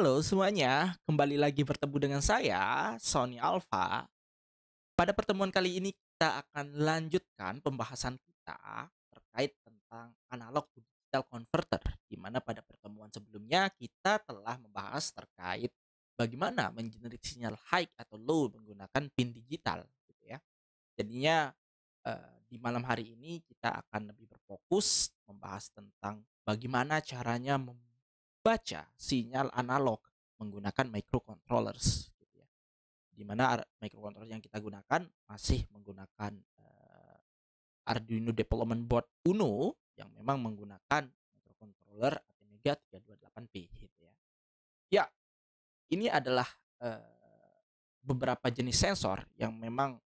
Halo semuanya, kembali lagi bertemu dengan saya, Sony Alfa. Pada pertemuan kali ini kita akan lanjutkan pembahasan kita terkait tentang analog to digital converter, di mana pada pertemuan sebelumnya kita telah membahas terkait bagaimana mengenerate sinyal high atau low menggunakan pin digital, gitu ya. Jadinya di malam hari ini kita akan lebih berfokus membahas tentang bagaimana caranya membaca sinyal analog menggunakan microcontrollers gitu ya. Di mana microcontroller yang kita gunakan masih menggunakan Arduino Development Board Uno yang memang menggunakan microcontroller Atmega 328P gitu ya. Ya, ini adalah beberapa jenis sensor yang memang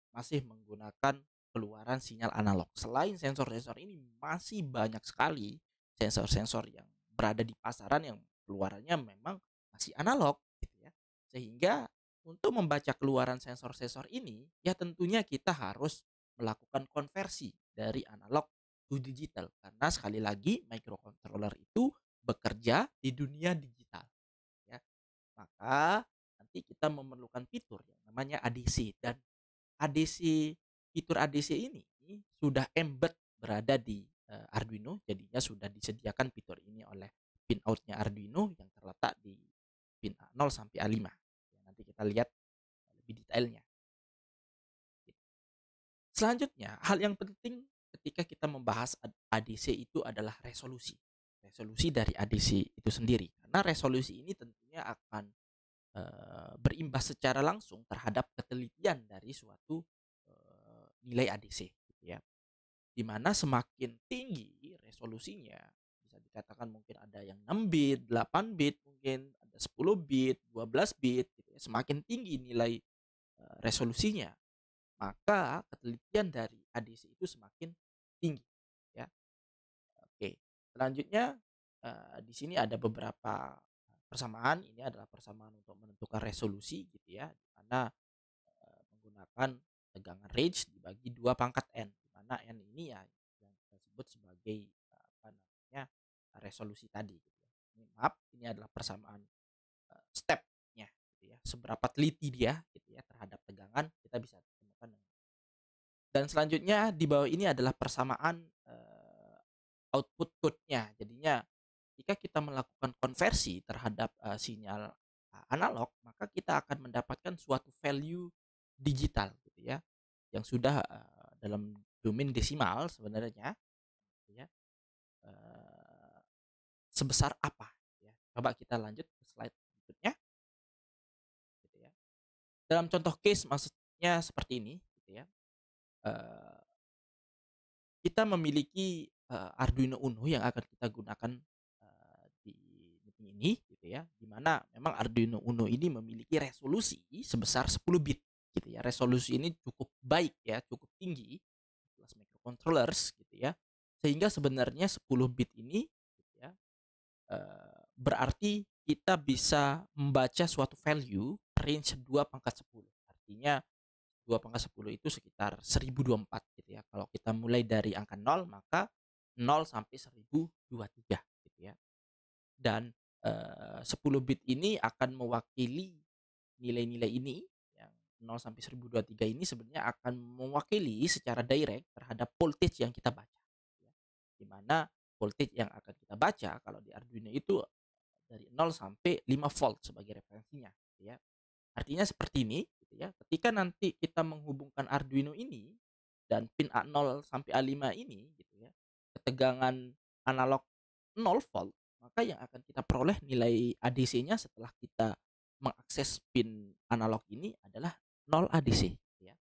masih menggunakan keluaran sinyal analog. Selain sensor-sensor ini masih banyak sekali sensor-sensor yang berada di pasaran yang keluarannya memang masih analog gitu ya. Sehingga untuk membaca keluaran sensor-sensor ini ya tentunya kita harus melakukan konversi dari analog to digital karena sekali lagi microcontroller itu bekerja di dunia digital ya. Maka nanti kita memerlukan fitur yang namanya ADC dan ADC fitur ADC ini sudah embed berada di, Arduino, jadinya sudah disediakan fitur ini oleh pin out-nya Arduino yang terletak di pin A0 sampai A5. Ya, nanti kita lihat lebih detailnya, gitu. Selanjutnya, hal yang penting ketika kita membahas ADC itu adalah resolusi. Resolusi dari ADC itu sendiri, karena resolusi ini tentunya akan, berimbas secara langsung terhadap ketelitian dari suatu, nilai ADC gitu ya. Di mana semakin tinggi resolusinya, bisa dikatakan mungkin ada yang 6 bit, 8 bit, mungkin ada 10 bit, 12 bit gitu ya. Semakin tinggi nilai, resolusinya, maka ketelitian dari ADC itu semakin tinggi ya. Oke, selanjutnya, di sini ada beberapa persamaan, ini adalah persamaan untuk menentukan resolusi gitu ya, di mana menggunakan tegangan range dibagi 2 pangkat N, di mana N ini ya yang kita sebut sebagai, apa namanya, resolusi tadi gitu ya. Ini maaf, ini adalah persamaan, step-nya gitu ya, seberapa teliti dia gitu ya terhadap tegangan kita bisa temukan dan selanjutnya di bawah ini adalah persamaan, output code-nya. Jadinya jika kita melakukan konversi terhadap, sinyal, analog, maka kita akan mendapatkan suatu value digital gitu ya, yang sudah, dalam domain desimal sebenarnya gitu ya, eee, sebesar apa ya. Coba kita lanjut ke slide berikutnya gitu ya. Dalam contoh case maksudnya seperti ini gitu ya, eee, kita memiliki, Arduino Uno yang akan kita gunakan, di meeting ini gitu ya, di mana memang Arduino Uno ini memiliki resolusi sebesar 10 bit gitu ya. Resolusi ini cukup baik ya, cukup tinggi kelas microcontrollers gitu ya. Sehingga sebenarnya 10 bit ini gitu ya, berarti kita bisa membaca suatu value range 2 pangkat 10. Artinya 2 pangkat 10 itu sekitar 1024 gitu ya. Kalau kita mulai dari angka 0 maka 0 sampai 1023 gitu ya. Dan, 10 bit ini akan mewakili nilai-nilai ini yang 0 sampai 1023 ini sebenarnya akan mewakili secara direct terhadap voltage yang kita baca, ya. Di mana voltage yang akan kita baca kalau di Arduino itu dari 0 sampai 5 volt sebagai referensinya, gitu ya. Artinya seperti ini, gitu ya. Ketika nanti kita menghubungkan Arduino ini dan pin A0 sampai A5 ini, gitu ya, ketegangan analog 0 volt, maka yang akan kita peroleh nilai ADC-nya setelah kita mengakses pin analog ini adalah 0 ADC, gitu ya.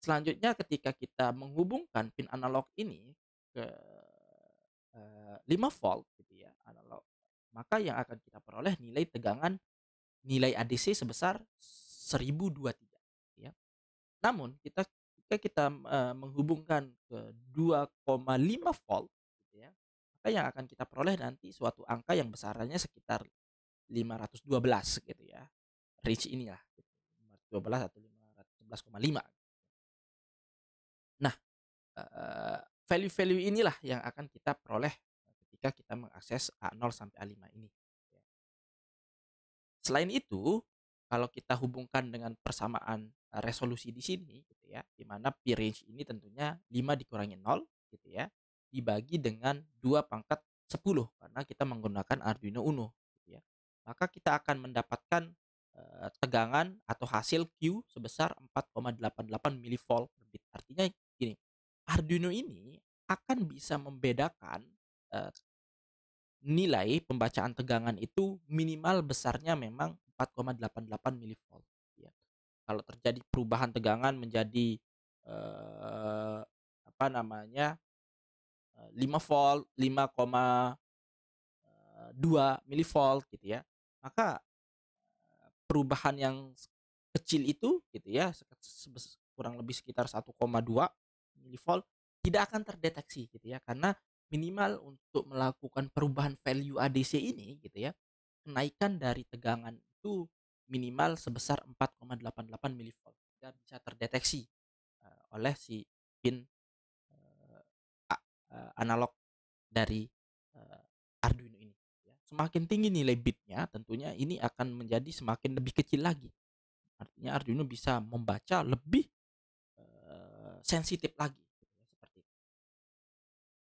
Selanjutnya ketika kita menghubungkan pin analog ini ke 5 volt gitu ya, analog, maka yang akan kita peroleh nilai tegangan nilai ADC sebesar 1023 ya. Namun ketika kita, menghubungkan ke 2,5 volt gitu ya, maka yang akan kita peroleh nanti suatu angka yang besarannya sekitar 512 gitu ya. Range inilah gitu, 512 atau 511,5. Nah, value-value inilah yang akan kita peroleh ketika kita mengakses A0 sampai A5 ini. Selain itu, kalau kita hubungkan dengan persamaan, resolusi di sini gitu ya, di mana P range ini tentunya 5 dikurangi nol gitu ya, dibagi dengan 2 pangkat 10 karena kita menggunakan Arduino Uno gitu ya. Maka kita akan mendapatkan, tegangan atau hasil Q sebesar 4,88 milivolt per bit. Artinya gini, Arduino ini akan bisa membedakan, eee nilai pembacaan tegangan itu minimal besarnya memang 4,88 milivolt, ya. Kalau terjadi perubahan tegangan menjadi, apa namanya, 5 volt, 5,2 milivolt gitu ya, maka perubahan yang kecil itu gitu ya, kurang lebih sekitar 1,2 milivolt tidak akan terdeteksi gitu ya, karena minimal untuk melakukan perubahan value ADC ini gitu ya, kenaikan dari tegangan itu minimal sebesar 4,88 milivolt sehingga bisa terdeteksi, oleh si pin, eee, analog dari, Arduino ini ya. Semakin tinggi nilai bitnya tentunya ini akan menjadi semakin lebih kecil lagi. Artinya Arduino bisa membaca lebih, sensitif lagi gitu ya, seperti itu.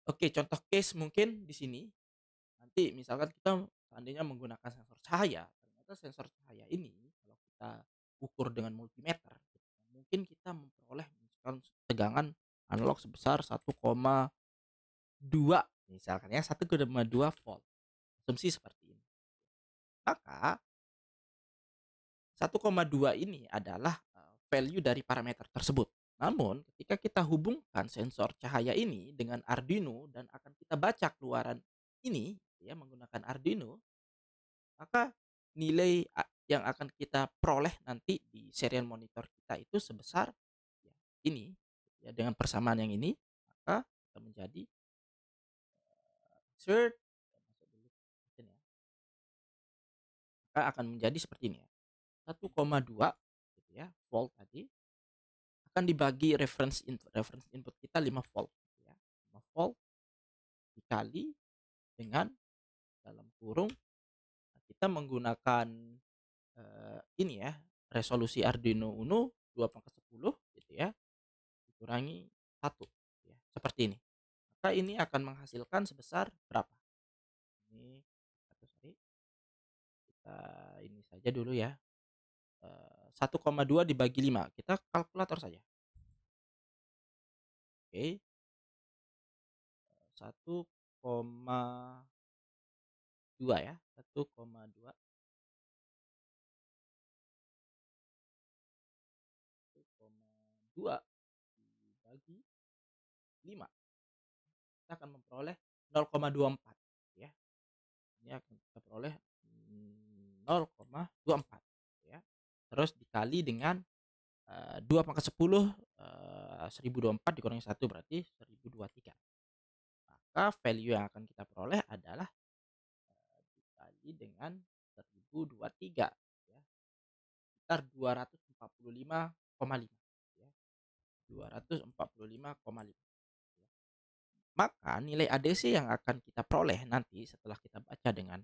Oke, contoh case mungkin di sini, nanti misalkan kita seandainya menggunakan sensor cahaya, ternyata sensor cahaya ini kalau kita ukur dengan multimeter, gitu ya, mungkin kita memperoleh misalkan tegangan analog sebesar 1,2 misalkan ya, 1,2 volt, asumsi seperti ini. Maka 1,2 ini adalah, value dari parameter tersebut. Namun ketika kita hubungkan sensor cahaya ini dengan Arduino dan akan kita baca keluaran ini ya menggunakan Arduino, maka nilai yang akan kita peroleh nanti di serial monitor kita itu sebesar ya ini, ya dengan persamaan yang ini, maka akan menjadi insert masuk dulu ya, maka akan menjadi seperti ini ya, 1,2 gitu ya, volt tadi akan dibagi reference input kita 5 volt gitu ya. 5 volt dikali dengan dalam kurung kita menggunakan, ini ya, resolusi Arduino Uno 2/10 gitu ya, dikurangi 1 ya, seperti ini. Maka ini akan menghasilkan sebesar berapa? Ini satu sorry, kita ini saja dulu ya, 1,2 dibagi 5 kita kalkulator saja. Oke, 1,2 ya, 1,2 1,2 dibagi 5 kita akan memperoleh 0,24 ya. Ini akan kita peroleh 0,24 ya. Terus dikali dengan 2/10, 1024 dikurangi 1 berarti 1023. Maka value yang akan kita peroleh adalah dikali dengan 1023 ya, sekitar 245,5 ya, 245,5 ya. Maka nilai ADC yang akan kita peroleh nanti setelah kita baca dengan,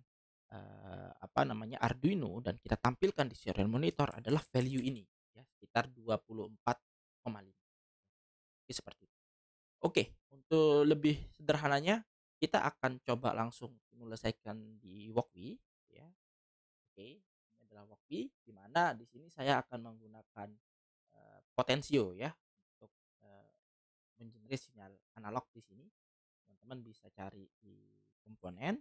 apa namanya, Arduino dan kita tampilkan di serial monitor adalah value ini ya, sekitar 24,5. Jadi seperti itu. Oke, untuk lebih sederhananya kita akan coba langsung menyelesaikan di Walkbee ya. Oke, ini adalah Walkbee di mana di sini saya akan menggunakan, potensio ya untuk, mengenerate sinyal analog di sini. Teman-teman bisa cari di komponen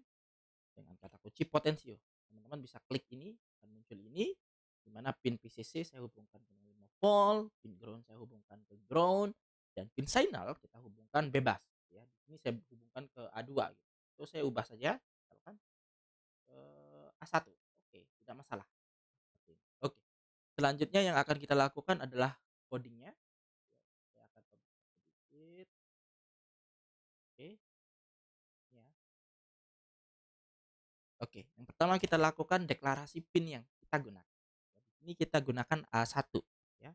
dengan kata kunci potensio. Teman-teman bisa klik ini, akan muncul ini, di mana pin PCC saya hubungkan ke 5 volt, pin ground saya hubungkan ke ground, dan pin signal kita hubungkan bebas. Ya, di sini saya hubungkan ke A2 gitu. Terus saya ubah saja, misalkan A1. Oke, tidak masalah. Oke. Selanjutnya yang akan kita lakukan adalah codingnya. Ya, saya akan coba sedikit. Oke, ya. Oke, yang pertama kita lakukan deklarasi PIN yang kita gunakan. Di sini kita gunakan A1 ya.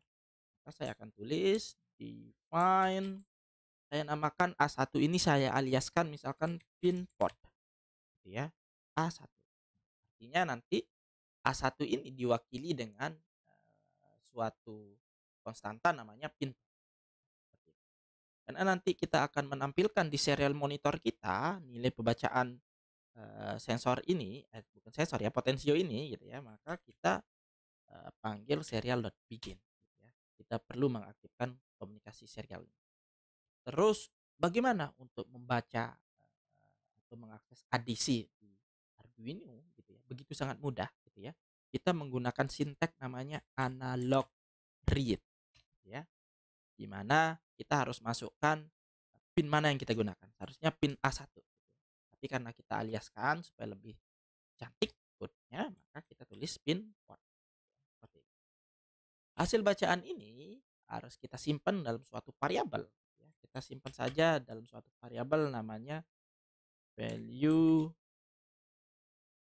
Maka saya akan tulis define, saya namakan A1 ini saya aliaskan misalkan PIN port gitu ya. A1. Artinya nanti A1 ini diwakili dengan, suatu konstanta namanya pin. Seperti itu. Karena nanti kita akan menampilkan di serial monitor kita nilai pembacaan, sensor ini bukan sensor ya, potensio ini gitu ya, maka kita, panggil serial.begin gitu ya. Kita perlu mengaktifkan komunikasi serial ini. Terus bagaimana untuk membaca, atau mengakses adisi di Arduino gitu ya, begitu sangat mudah gitu ya. Kita menggunakan sintak namanya analog read ya, di mana kita harus masukkan pin mana yang kita gunakan, seharusnya pin A1 gitu ya. Tapi karena kita aliaskan supaya lebih cantik code-nya, maka kita tulis pin port seperti itu. Hasil bacaan ini harus kita simpan dalam suatu variabel ya. Kita simpan saja dalam suatu variabel namanya value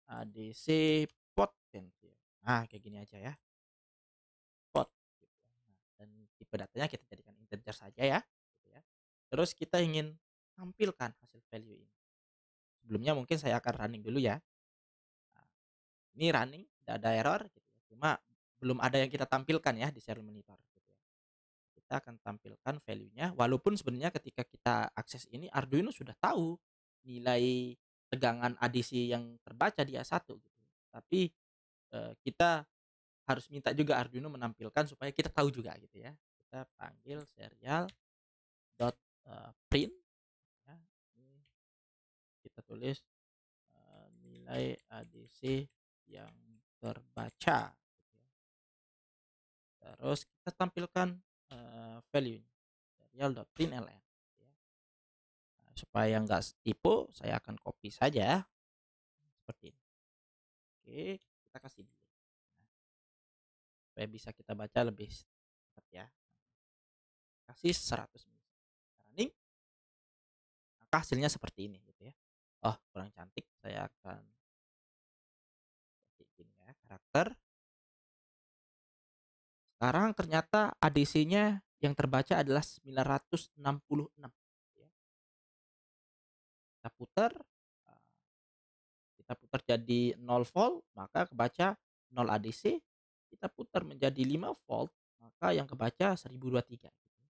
ADC potential. Nah, kayak gini aja ya, pot gitu ya. Nah, dan tipe datanya kita jadikan integer saja ya, gitu ya. Terus kita ingin tampilkan hasil value ini. Sebelumnya mungkin saya akan running dulu ya. Nah, ini running, tidak ada error gitu ya. Cuma belum ada yang kita tampilkan ya di serial monitor gitu ya. Kita akan tampilkan value-nya walaupun sebenarnya ketika kita akses ini Arduino sudah tahu nilai tegangan ADC yang terbaca di A1 gitu. Tapi kita harus minta juga Arduino menampilkan supaya kita tahu juga gitu ya. Kita panggil serial dot print ya. Ini kita tulis nilai ADC yang terbaca gitu ya. Terus kita tampilkan value serial.println gitu ya. Nah, supaya nggak tipu, saya akan copy saja seperti ini. Oke, kita kasih delete. Nah, supaya bisa kita baca lebih cepat ya. Kasih 100 milisecond. Running, maka hasilnya seperti ini gitu ya. Oh, kurang cantik, saya akan kasih gini ya, karakter. Sekarang ternyata ADC-nya yang terbaca adalah 966 ya. Kita putar, kita putar jadi 0 volt, maka kebaca 0 ADC. Kita putar menjadi 5 volt, maka yang kebaca 1023 gitu.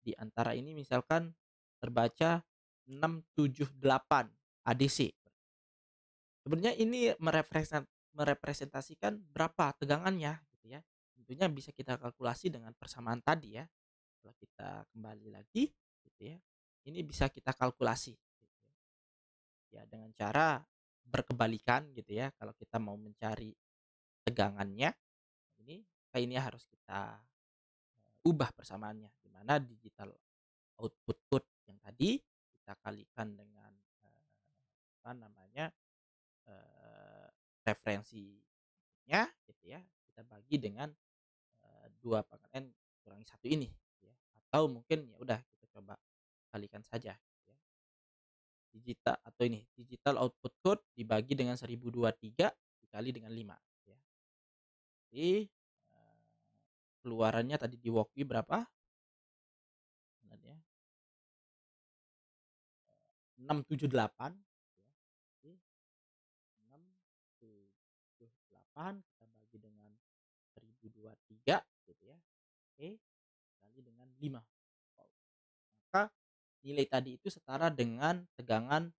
Di antara ini misalkan terbaca 678 ADC. Sebenarnya ini merepresentasikan berapa tegangannya gitu ya. Tentunya bisa kita kalkulasi dengan persamaan tadi ya. Kalau kita kembali lagi gitu ya. Ini bisa kita kalkulasi gitu ya. Ya dengan cara berkebalikan gitu ya. Kalau kita mau mencari tegangannya ini harus kita ubah persamaannya di mana digital output code yang tadi kita kalikan dengan apa namanya referensinya gitu ya, kita bagi dengan 2 pangkat n kurangi 1 ini gitu ya. Atau mungkin ya udah kita coba kalikan saja gitu ya. Digital output code dibagi dengan 1023 dikali dengan 5 gitu ya. Jadi keluarannya tadi di walkie berapa? Sebenarnya 678 gitu ya. Jadi 678 kita bagi dengan 1023 gitu ya. Oke, kali dengan 5 volt. Maka nilai tadi itu setara dengan tegangan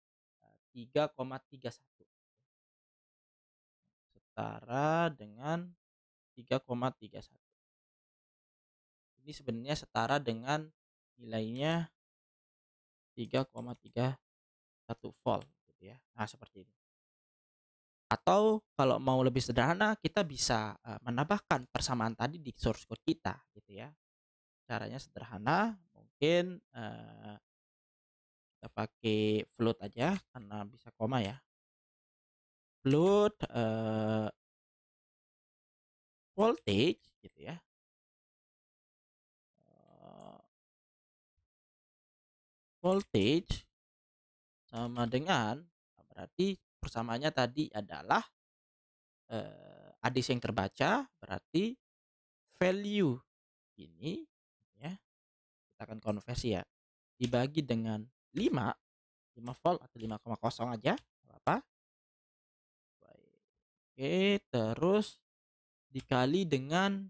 3,31. Setara dengan 3,31. Ini sebenarnya setara dengan nilainya 3,31 volt gitu ya. Nah, seperti ini. Atau kalau mau lebih sederhana kita bisa menambahkan persamaan tadi di source code kita gitu ya. Caranya sederhana, mungkin kita pakai float aja karena bisa koma ya. Float voltage gitu ya. Eee, voltage sama dengan berarti persamaannya tadi adalah ADC yang terbaca berarti value ini ya, kita akan konversi ya, dibagi dengan 5, 5 volt atau 5,0 aja nggak apa-apa. Baik. Oke, terus dikali dengan,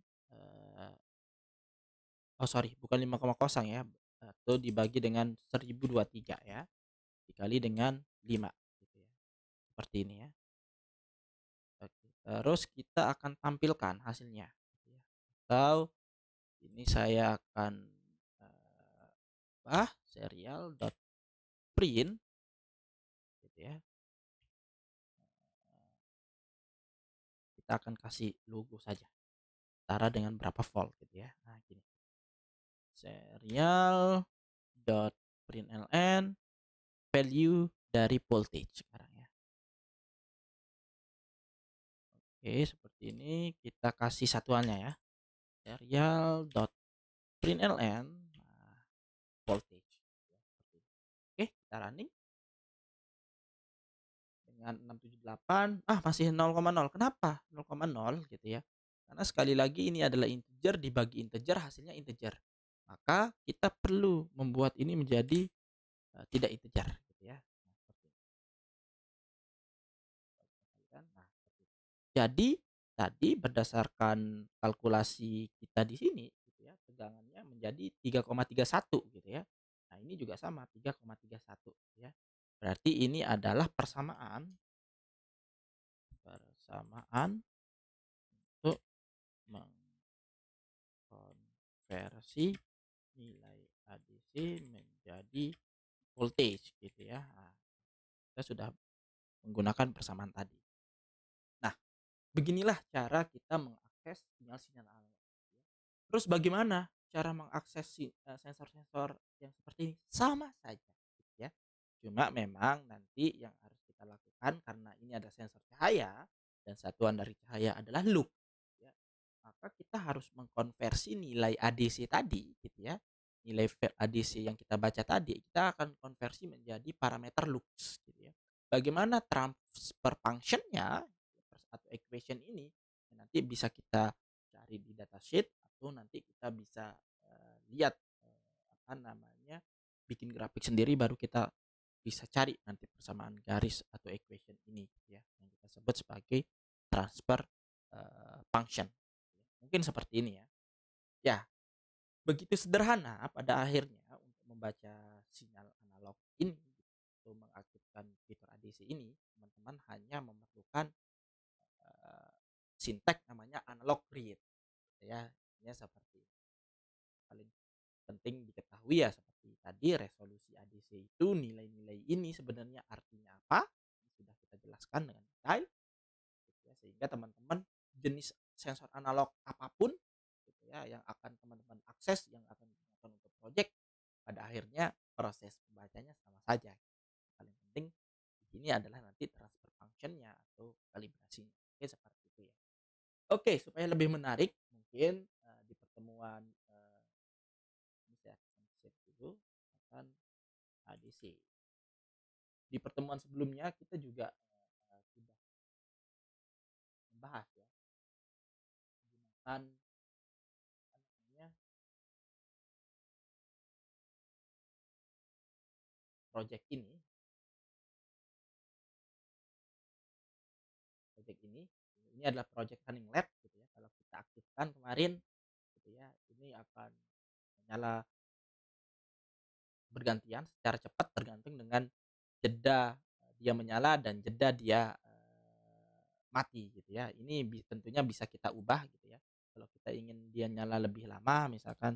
oh sorry, bukan 5,0 ya, atau dibagi dengan 1023 ya, dikali dengan 5 gitu ya, seperti ini ya. Oke, terus kita akan tampilkan hasilnya gitu ya, atau ini saya akan, serial.print gitu ya, kita akan kasih logo saja, setara dengan berapa volt gitu ya. Nah gini, serial.println value dari voltage sekarang ya. Oke, seperti ini kita kasih satuannya ya. Serial.println, nah, voltage. Ya, seperti ini. Oke, kita running dengan 678, masih 0,0. Kenapa 0,0 gitu ya? Karena sekali lagi ini adalah integer dibagi integer hasilnya integer. Maka kita perlu membuat ini menjadi tidak integer gitu ya. Nah, seperti ini. Nah, seperti itu. Jadi tadi berdasarkan kalkulasi kita di sini gitu ya, tegangannya menjadi 3,31 gitu ya. Nah, ini juga sama 3,31 gitu ya. Berarti ini adalah persamaan persamaan untuk mengkonversi nilai ADC menjadi voltage gitu ya. Nah, kita sudah menggunakan persamaan tadi. Nah, beginilah cara kita mengakses sinyal-sinyal analog ya. Terus bagaimana cara mengakses sensor-sensor yang seperti ini? Sama saja gitu ya. Cuma memang nanti yang harus kita lakukan karena ini ada sensor cahaya dan satuan dari cahaya adalah lux ya. Maka kita harus mengkonversi nilai ADC tadi gitu ya. Nilai ADC yang kita baca tadi kita akan konversi menjadi parameter lux gitu ya. Bagaimana transfer functionnya atau equation ini nanti bisa kita cari di datasheet atau nanti kita bisa lihat apa namanya bikin grafik sendiri baru kita bisa cari nanti persamaan garis atau equation ini gitu ya yang kita sebut sebagai transfer function. Mungkin seperti ini ya. Ya, begitu sederhana pada akhirnya untuk membaca sinyal analog ini untuk mengaktifkan fitur ADC ini, teman-teman hanya memerlukan eee, sintek namanya analog read gitu ya. Ya seperti paling penting diketahui ya seperti tadi resolusi ADC itu nilai-nilai ini sebenarnya artinya apa, sudah kita jelaskan dengan detail gitu ya, sehingga teman-teman jenis sensor analog apapun gitu ya yang akan teman-teman akses, yang akan digunakan untuk project, pada akhirnya proses pembacanya sama saja. Paling penting di sini adalah nanti transfer function-nya atau kalibrasinya. Oke, seperti itu ya. Oke, supaya lebih menarik mungkin di pertemuan ini saya akan save dulu akan ADC. Di pertemuan sebelumnya kita juga sudah membahas ya menggunakan apa namanya project ini adalah project running lab gitu ya. Kalau kita aktifkan kemarin gitu ya, ini akan menyala bergantian secara cepat tergantung dengan jeda dia menyala dan jeda dia mati gitu ya. Ini tentunya bisa kita ubah gitu ya. Kalau kita ingin dia nyala lebih lama misalkan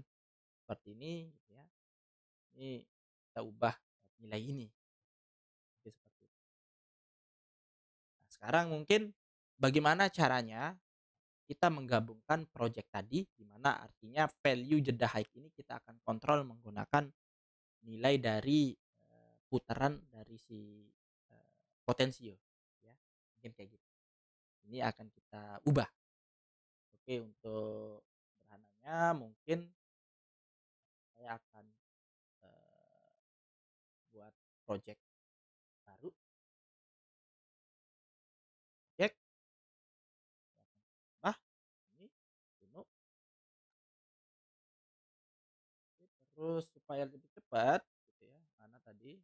seperti ini gitu ya. Ini kita ubah nilai ini. Jadi seperti itu. Nah, sekarang mungkin bagaimana caranya kita menggabungkan project tadi di mana artinya value jeda high ini kita akan kontrol menggunakan nilai dari putaran dari si potensio ya. Mungkin kayak gitu. Ini akan kita ubah. Oke, untuk sederhananya mungkin saya akan buat project baru, project ah ini bunuh. Terus supaya lebih cepat gitu ya, mana tadi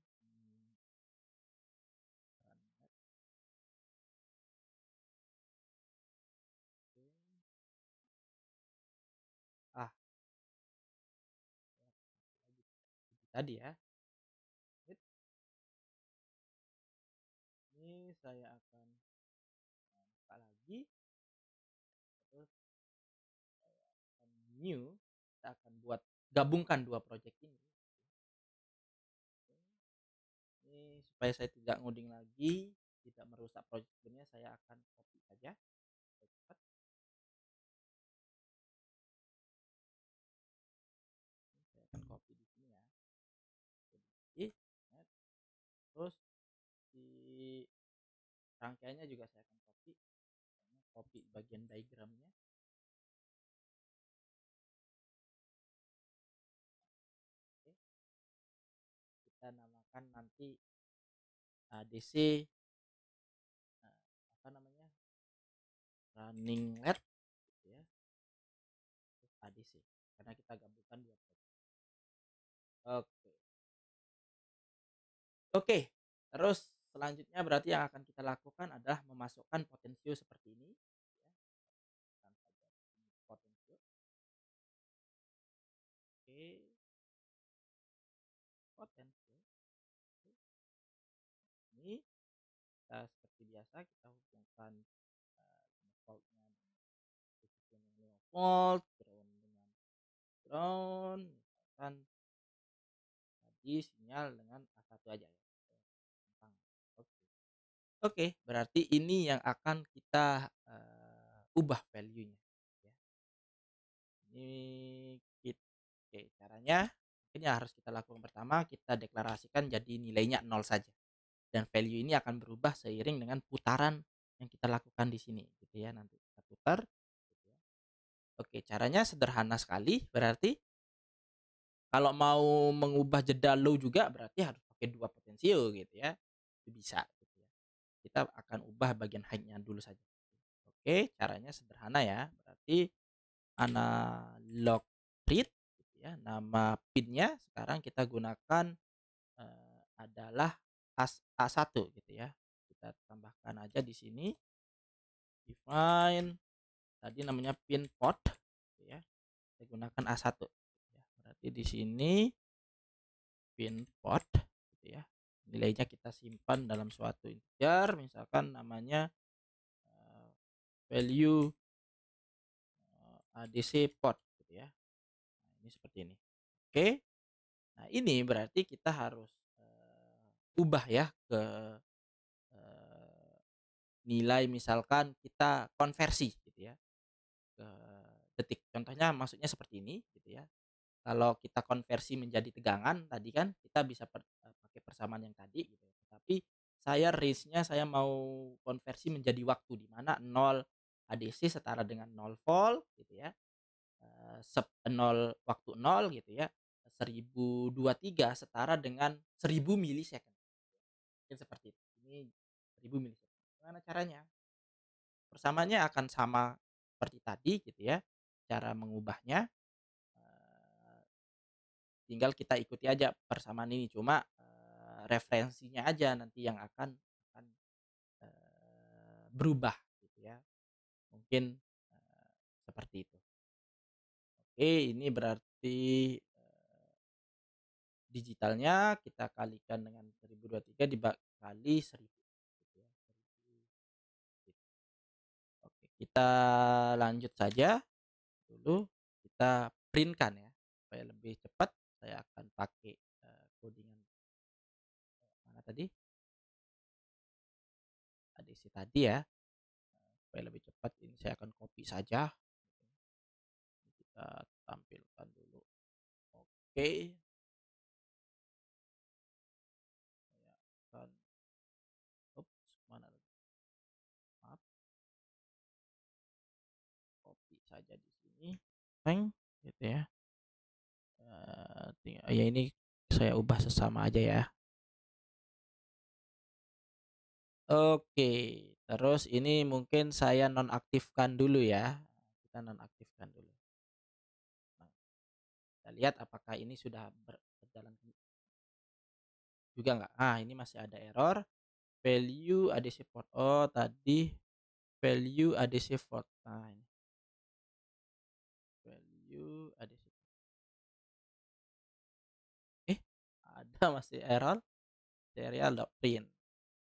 tadi ya. Ini saya akan buka lagi, terus akan new, kita akan buat gabungkan dua project ini. Ini supaya saya tidak ngoding lagi, tidak merusak project sebelumnya, saya akan copy saja. Cepat. Saya akan copy di sini ya. Jadi, terus di rangkaiannya juga saya akan copy bagian diagramnya. Oke. Kita namakan nanti ADC apa namanya, running led gitu ya, terus ADC karena kita gabungkan dua project. Oke. Oke, terus selanjutnya berarti yang akan kita lakukan adalah memasukkan potensio seperti ini ya. Tekan saja ini potensio. Oke, potensio. Oke. Ini kita seperti biasa kita hubungkan voltnya dengan 5 volt, ground dengan ground, misalkan tadi sinyal dengan A1 aja ya. Oke. Oke, berarti ini yang akan kita ubah value-nya ya. Ini oke, caranya mungkin yang harus kita lakukan pertama, kita deklarasikan jadi nilainya 0 saja. Dan value ini akan berubah seiring dengan putaran yang kita lakukan di sini gitu ya. Nanti kita putar gitu ya. Oke, caranya sederhana sekali. Berarti kalau mau mengubah jeda low juga berarti harus pakai dua potensio gitu ya. Itu bisa gitu ya. Kita akan ubah bagian high-nya dulu saja. Oke, caranya sederhana ya. Berarti analog read gitu ya. Nama pinnya sekarang kita gunakan adalah A1 gitu ya. Kita tambahkan aja di sini define tadi namanya pin port gitu ya. Saya gunakan A1 gitu ya. Berarti di sini pin port gitu ya. Nilainya kita simpan dalam suatu integer, misalkan namanya value ADC port gitu ya. Nah, ini seperti ini. Oke. Nah, ini berarti kita harus ubah ya ke nilai, misalkan kita konversi gitu ya ke detik. Contohnya maksudnya seperti ini gitu ya. Kalau kita konversi menjadi tegangan tadi kan kita bisa pakai persamaan yang tadi gitu ya. Tapi saya range-nya saya mau konversi menjadi waktu di mana 0 ADC setara dengan 0 volt gitu ya. 0 waktu 0 gitu ya. 1023 setara dengan 1000 milisecond. Mungkin seperti itu. Ini 1000 milisecond. Gimana caranya? Persamaannya akan sama seperti tadi gitu ya. Cara mengubahnya tinggal kita ikuti aja persamaan ini, cuma referensinya aja nanti yang akan berubah gitu ya. Mungkin seperti itu. Oke, ini berarti digitalnya kita kalikan dengan 1023 dikali 1000 gitu ya. 1000 gitu. Oke, kita lanjut saja dulu, kita print-kan ya supaya lebih cepat. Saya akan pakai codingan mana tadi? ADC tadi ya. Supaya lebih cepat ini saya akan copy saja. Kita tampilkan dulu. Oke, saya akan mana lagi? Maaf, copy saja di sini. Teng gitu ya. Ya ini saya ubah sesama aja ya. Oke, terus ini mungkin saya nonaktifkan dulu ya. Kita nonaktifkan dulu. Nah, kita lihat apakah ini sudah berjalan juga nggak. Ah, ini masih ada error. Value ADC port. Oh, tadi value ADC port. Nah, ini value ADC. kita masih error serial.print.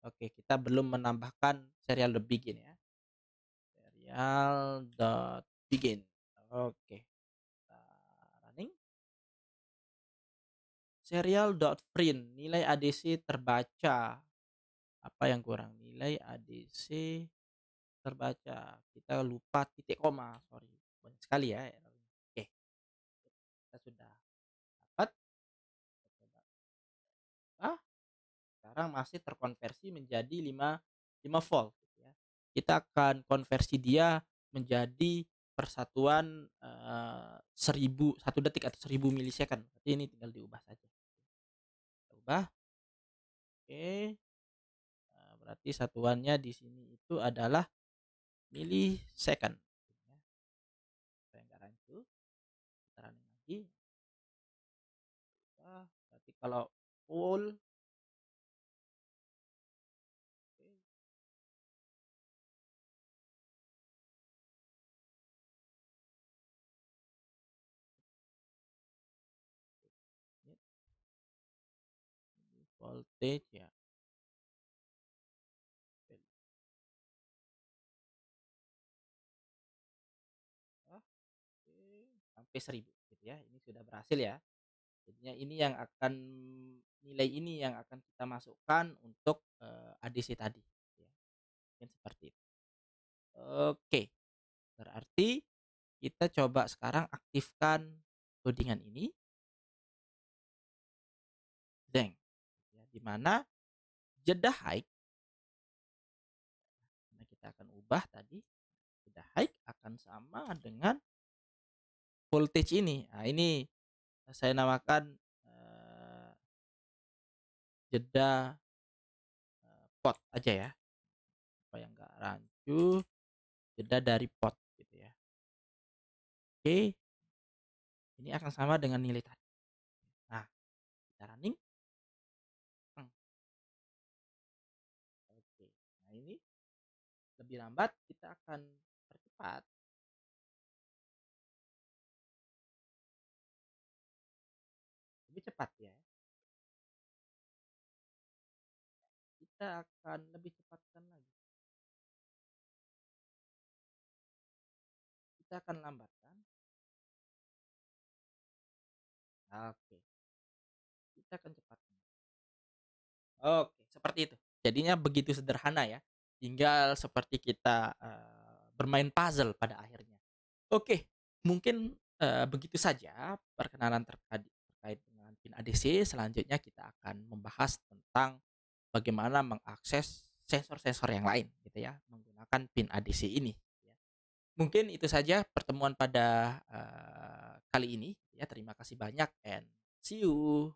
Oke, kita belum menambahkan serial.begin ya. Serial.begin. Oke, kita running. Serial.print, nilai ADC terbaca. Apa yang kurang? Nilai ADC terbaca. Kita lupa titik koma, sorry. Banyak sekali ya errornya. Oke, kita sudah dapat. Kita coba. Ah, sekarang masih terkonversi menjadi 5 volt gitu ya. Kita akan konversi dia menjadi persatuan 1000 1 detik atau 1000 milisecond. Berarti ini tinggal diubah saja. Kita ubah. Oke. Berarti satuannya di sini itu adalah milisecond. Ya. Supaya nggak rancu. Kita running lagi. Berarti kalau full, oke, ini voltage ya. Oke, sampai 1000 gitu ya. Ini sudah berhasil ya. Jadinya ini yang akan nilai ini yang akan kita masukkan untuk ADC tadi ya. Mungkin seperti itu. Oke, berarti kita coba sekarang aktifkan codingan ini. Zeng. Ya, di mana jeda high, nah kita akan ubah tadi, jeda high akan sama dengan voltage ini. Nah, ini saya namakan jeda pot aja ya, supaya nggak rancu, jeda dari pot gitu ya. Oke, ini akan sama dengan nilai tadi. Nah, kita running. Hmm, oke. Nah, ini lebih lambat, kita akan percepat. Lebih cepat ya. Kita akan lebih cepatkan lagi. Kita akan lambatkan. Oke, kita akan cepatkan. Oke, seperti itu. Jadinya begitu sederhana ya. Tinggal seperti kita bermain puzzle pada akhirnya. Oke, mungkin begitu saja perkenalan terkait dengan PIN ADC. Selanjutnya kita akan membahas tentang bagaimana mengakses sensor-sensor yang lain gitu ya menggunakan PIN ADC ini ya. Mungkin itu saja pertemuan pada kali ini ya. Terima kasih banyak and see you.